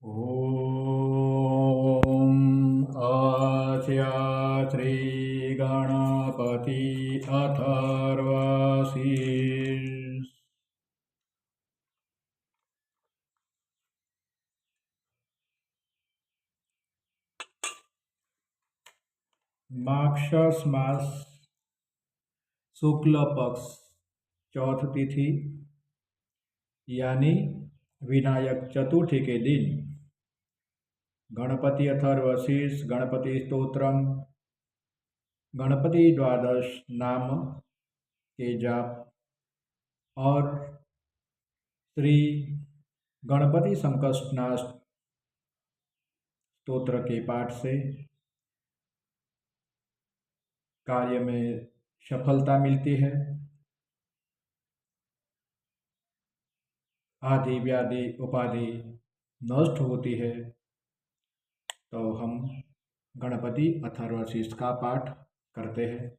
ॐ अस्या श्रीगणपति अथर्वशीर्ष माक्षस मास शुक्ल पक्ष चौथ तिथि यानी विनायक चतुर्थी के दिन गणपति अथर्वशीर्ष गणपति स्तोत्रम गणपति द्वादश नाम के जाप और श्री गणपति संकष्टनाश स्तोत्र के पाठ से कार्य में सफलता मिलती है। आदि व्याधि उपाधि नष्ट होती है। तो हम गणपति अथर्वशीर्ष का पाठ करते हैं।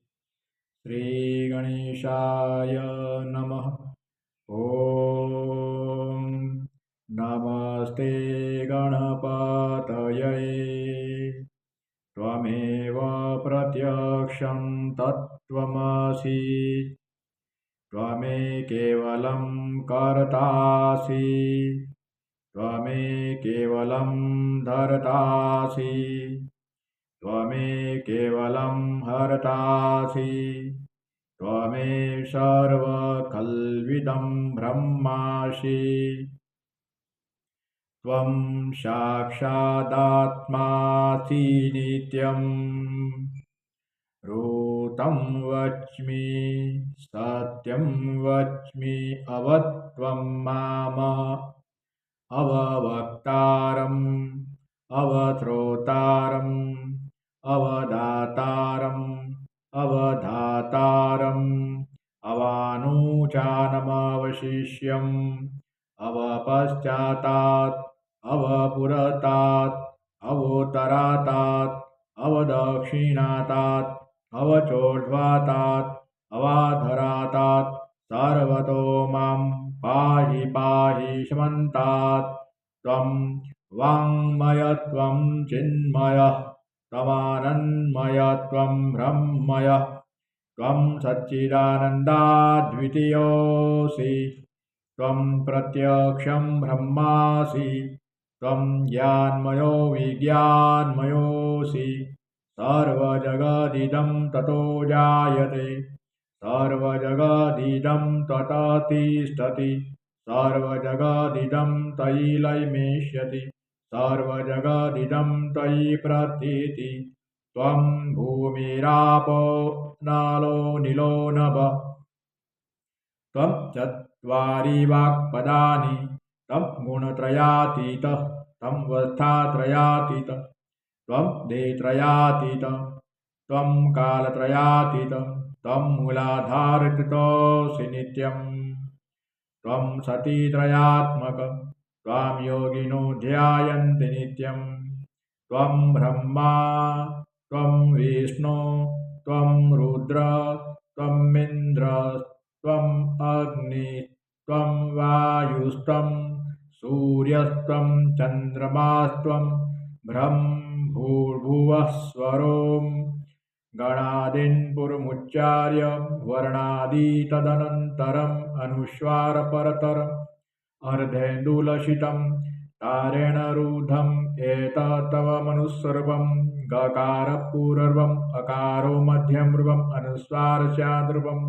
श्री गणेशाय नमः। ओम नमस्ते गणपतये त्वमेव प्रत्यक्षं तत्त्वमसि त्वमे केवलं कर्तासि त्वमे केवलं धर्तासि त्वमे केवलं हर्तासि त्वमे सर्वकल्विदं ब्रह्मासि त्वं साक्षादात्मासि नित्यम् ऋतं वच्मि सत्यं वच्मि अवत्वं माम अववक्तारम् अवश्रोतारम् अवदातारम् अवधातारम् अवानुचानमवशिष्यम् अवपश्चातात् अवपुरतात् अवोत्तरातात् अवदक्षिणातात् अवचोर्ध्वातात् अवाधरातात् सर्वतो मां पाहि पाहि समन्तात् त्वं वाङ्मयत्वं चिन्मयः त्वमानन्दमयत्वं ब्रह्ममयः त्वं सच्चिदानन्दाद्वितीयोऽसि त्वं प्रत्यक्षं ब्रह्मासि त्वं ज्ञानमयो विज्ञानमयोऽसि सर्वजगदिदं ततो जायते सर्वजगदिदं ततः तिष्ठति सर्वजगदिदं तयि लयमेष्यति सर्वजगदिदं तयि प्रतीति त्वं भूमिरापो नलो नीलो नभः त्वं चत्वारि वाक्पदानि तं गुणत्रयातीतः तं वस्थात्रयातीतः त्वं देहत्रयातीतः त्वं कालत्रयातीतः त्वं मूलाधारकृतोऽसि नित्यम् त्वं सतीत्रयात्मकः त्वां योगिनो ध्यायन्ति नित्यम् त्वं ब्रह्मा त्वं विष्णु त्वं रुद्र त्वमिन्द्र त्वम् अग्नि त्वं वायुस्त्वं सूर्यस्त्वं चन्द्रमास्त्वं भूर्भुवः स्वरों गणादीन् पुरमुच्चार्य वर्णादि तदनन्तरम् अनुस्वारपरतरम् अर्धेन्दुलसितं तारेण रुद्धम् एतत्तव मनुस्वर्वं गकारपूर्वम् अकारो मध्यमृवम् अनुस्वारस्याद्रुवम्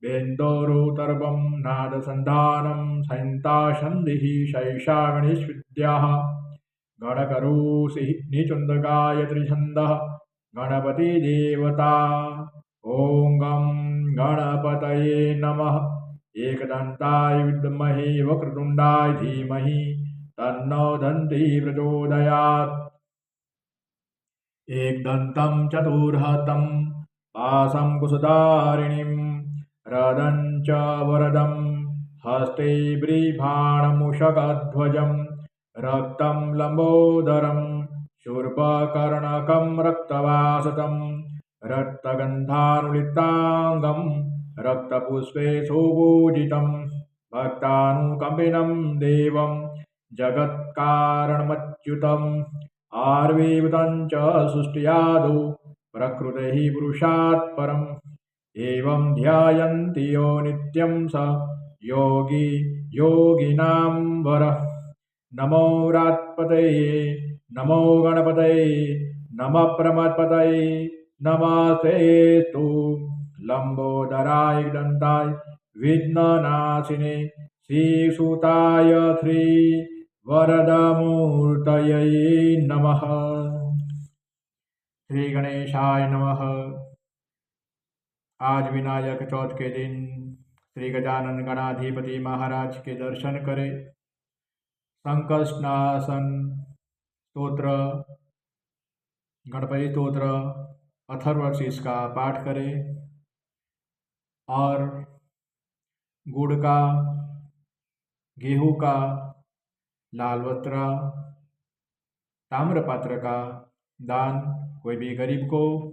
वेन्दोरुतर्वं नादसन्धानं संहितासन्धिः शैषा गणेशविद्याः गणकरुषिः निचुन्दगायत्रीछन्दः गणपतिदेवता ॐ गं गणपतये नमः। एकदन्ताय विद्महे वक्रतुण्डाय धीमहि तन्नो दन्तिः प्रचोदयात्। एकदन्तं चतुर्हतं पाशं कुशधारिणीं रदं च वरदं हस्ते बिभ्राणमूषकध्वजं रक्तं लम्बोदरं शूर्पकर्णकं रक्तवासतं रक्तगन्धानुलिप्ताङ्गं रक्तपुष्पे सुपूजितं भक्तानुकम्पिनं देवं जगत्कारणमच्युतम् आर्विभूतं च सृष्टियादौ प्रकृतिः पुरुषात् परम् एवं ध्यायन्ति यो नित्यं स योगी योगिनां वरः नमो व्रात्पतये नमो गणपतये नमः प्रमदपतये नमस्तेस्तु लंबोदराय दन्ताय विघ्ननाशिने श्रीसुताय श्रीवरदमूर्तये नमः। श्री गणेशाय नमः। आज विनायक चौथ के दिन श्री गजानन गणाधिपति महाराज के दर्शन करें। संकष्टनाशन स्तोत्र, गणपति स्तोत्र, अथर्वशीष का पाठ करें और गुड़ का, गेहूं का, लाल वस्त्र, ताम्रपात्र का दान कोई भी गरीब को,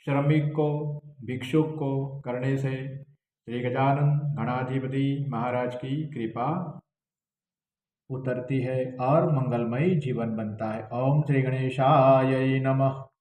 श्रमिक को, भिक्षुक को करने से श्री गजानन गणाधिपति महाराज की कृपा उतरती है और मंगलमय जीवन बनता है। ओम श्री गणेशाय नमः।